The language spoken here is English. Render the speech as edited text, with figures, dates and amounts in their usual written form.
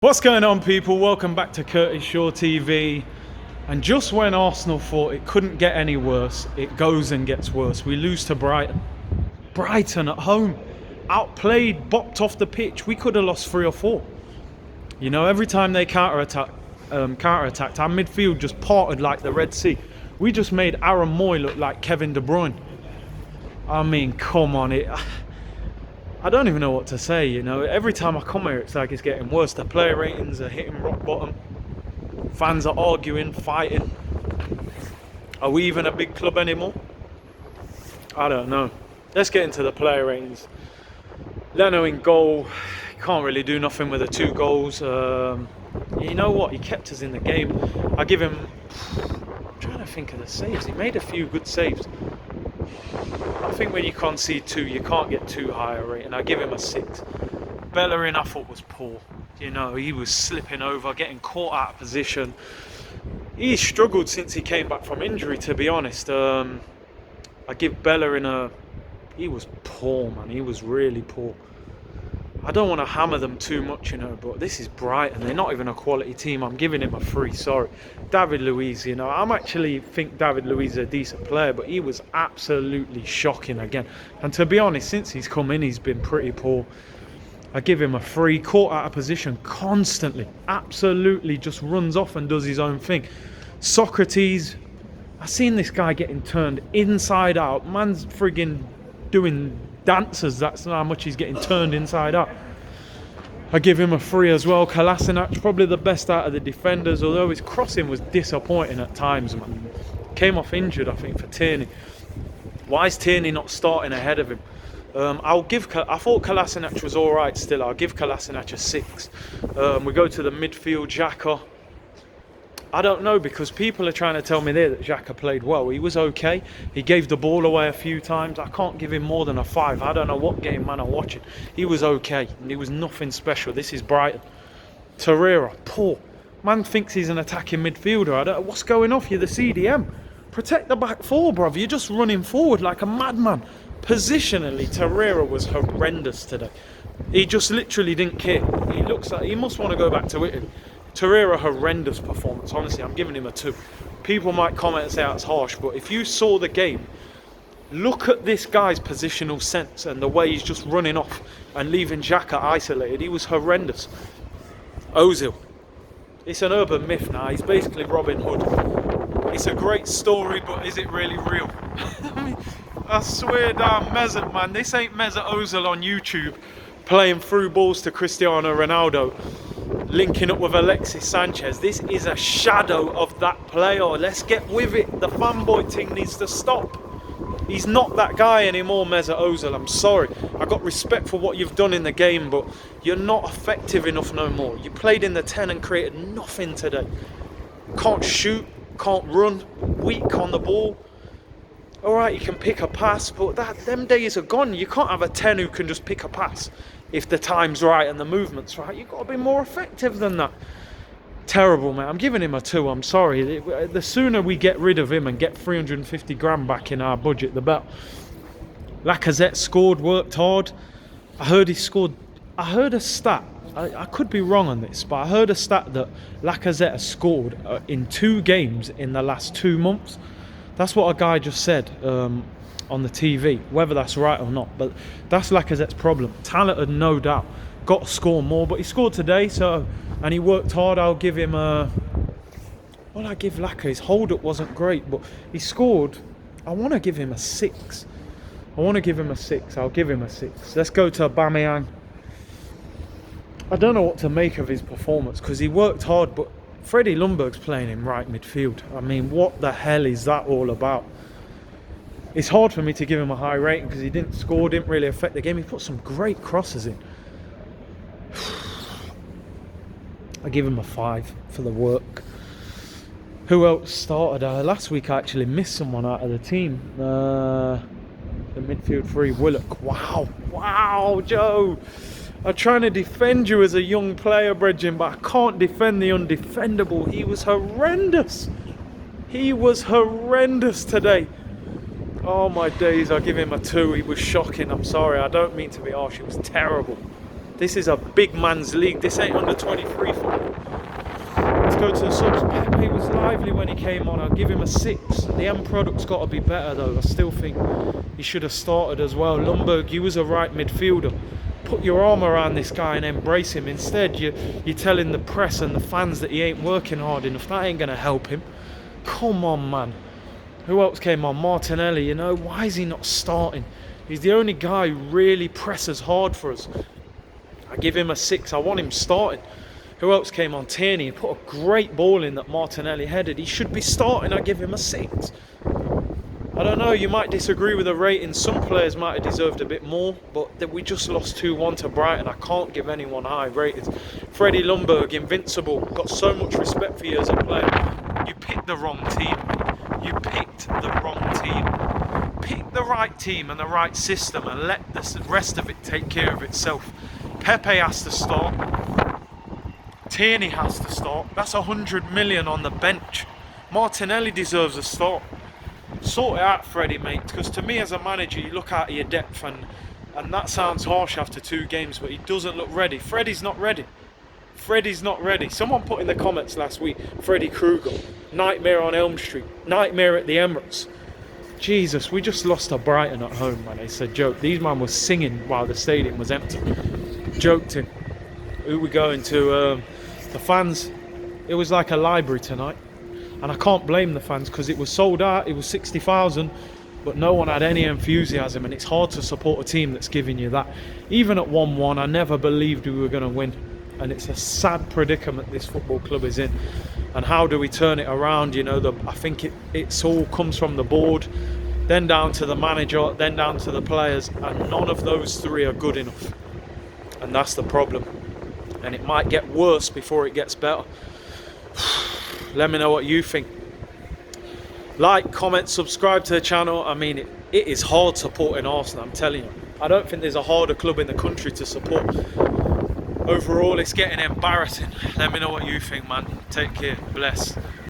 What's going on, people? Welcome back to Curtis Shaw TV. And just when Arsenal thought it couldn't get any worse, it goes and gets worse. We lose to Brighton. Brighton at home. Outplayed, bopped off the pitch. We could have lost 3 or 4. You know, every time they counter-attacked, our midfield just parted like the Red Sea. We just made Aaron Moy look like Kevin De Bruyne. I mean, come on. I don't even know what to say, you know. Every time I come here, it's like it's getting worse. The player ratings are hitting rock bottom. Fans are arguing, fighting. Are we even a big club anymore? I don't know. Let's get into the player ratings. Leno in goal. Can't really do nothing with the 2 goals. You know what? He kept us in the game. I give him... I'm trying to think of the saves. He made a few good saves. I think when you concede 2, you can't get too high a rating. I give him a 6. Bellerin, I thought, was poor. You know, he was slipping over, getting caught out of position. He's struggled since he came back from injury, to be honest. I give Bellerin he was poor, man. He was really poor. I don't want to hammer them too much, you know, but this is Brighton. They're not even a quality team. I'm giving him a 3, sorry. David Luiz, you know, I'm actually think David Luiz is a decent player, but he was absolutely shocking again. And to be honest, since he's come in, he's been pretty poor. I give him a 3. Caught out of position constantly. Absolutely just runs off and does his own thing. Socrates, I've seen this guy getting turned inside out. Man's friggin' doing dances. That's how much he's getting turned inside out. I give him a 3 as well. Kolasinac, probably the best out of the defenders, although his crossing was disappointing at times, man. Came off injured, I think, for Tierney. Why is Tierney not starting ahead of him? I thought Kolasinac was alright still. I'll give Kolasinac a 6. We go to the midfield. Xhaka, I don't know, because people are trying to tell me there that Xhaka played well. He was okay. He gave the ball away a few times. I can't give him more than a 5. I don't know what game man I'm watching. He was okay. He was nothing special. This is Brighton. Torreira, poor. Man thinks he's an attacking midfielder. I don't know what's going off. You're the CDM. Protect the back 4, bruv. You're just running forward like a madman. Positionally, Torreira was horrendous today. He just literally didn't care. He looks like he must want to go back to Italy. Torreira, horrendous performance. Honestly, I'm giving him a 2. People might comment and say that's harsh, but if you saw the game, look at this guy's positional sense and the way he's just running off and leaving Xhaka isolated. He was horrendous. Ozil, it's an urban myth now. He's basically Robin Hood. It's a great story, but is it really real? I mean, I swear down, Mesut, man. This ain't Mesut Ozil on YouTube playing through balls to Cristiano Ronaldo, linking up with Alexis Sanchez. This is a shadow of that player. Let's get with it. The fanboy thing needs to stop. He's not that guy anymore, Mesut Ozil. I'm sorry. I got respect for what you've done in the game, but you're not effective enough no more. You played in the 10 and created nothing today. Can't shoot, can't run, weak on the ball. Alright, you can pick a pass, but them days are gone. You can't have a 10 who can just pick a pass if the time's right and the movement's right. You've got to be more effective than that. Terrible, man. I'm giving him a 2. I'm sorry. The sooner we get rid of him and get 350 grand back in our budget, the better. Lacazette scored, worked hard. I heard he scored. I heard a stat. I could be wrong on this, but I heard a stat that Lacazette has scored in 2 games in the last 2 months. That's what a guy just said on the TV, whether that's right or not. But that's Lacazette's problem. Talented, no doubt. Got to score more, but he scored today, and he worked hard. I'll give him a... Well, I give Lacazette. His hold-up wasn't great, but he scored. I want to give him a 6. I'll give him a 6. Let's go to Aubameyang. I don't know what to make of his performance, because he worked hard, but Freddie Ljungbergs playing in right midfield. I mean, what the hell is that all about? It's hard for me to give him a high rating because he didn't score, didn't really affect the game. He put some great crosses in. I give him a 5 for the work. Who else started? Last week I actually missed someone out of the team. The midfield 3, Willock. Wow, Joe. I'm trying to defend you as a young player, Bridging, but I can't defend the undefendable. He was horrendous. He was horrendous today. Oh my days, I'll give him a 2. He was shocking. I'm sorry, I don't mean to be harsh. He was terrible. This is a big man's league. This ain't under 23 football. Let's go to the subs. Pepe was lively when he came on. I'll give him a 6. The end product's got to be better though. I still think he should have started as well. Ljungbergs, you was a right midfielder. Put your arm around this guy and embrace him. Instead, you're telling the press and the fans that he ain't working hard enough. That ain't going to help him. Come on, man. Who else came on? Martinelli, you know. Why is he not starting? He's the only guy who really presses hard for us. I give him a 6. I want him starting. Who else came on? Tierney. He put a great ball in that Martinelli headed. He should be starting. I give him a 6. I don't know, you might disagree with the rating. Some players might have deserved a bit more, but we just lost 2-1 to Brighton. I can't give anyone high ratings. Freddie Ljungberg, invincible. Got so much respect for you as a player. You picked the wrong team. You picked the wrong team. Pick the right team and the right system and let the rest of it take care of itself. Pepe has to start. Tierney has to start. That's 100 million on the bench. Martinelli deserves a start. Sort it out, Freddie, mate, because to me as a manager, you look at your depth and that sounds harsh after 2 games, but he doesn't look ready. Freddie's not ready. Freddie's not ready. Someone put in the comments last week, Freddy Krueger, nightmare on Elm Street, nightmare at the Emirates. Jesus, we just lost to Brighton at home, man. It's a joke. These man was singing while the stadium was empty. Joked him. Who we going to? The fans. It was like a library tonight. And I can't blame the fans because it was sold out. It was 60,000, but no one had any enthusiasm. And it's hard to support a team that's giving you that. Even at 1-1, I never believed we were going to win. And it's a sad predicament this football club is in. And how do we turn it around? You know, I think it's all comes from the board, then down to the manager, then down to the players. And none of those 3 are good enough. And that's the problem. And it might get worse before it gets better. Let me know what you think. Like, comment, subscribe to the channel. I mean, it is hard supporting Arsenal, I'm telling you. I don't think there's a harder club in the country to support. Overall, it's getting embarrassing. Let me know what you think, man. Take care. Bless.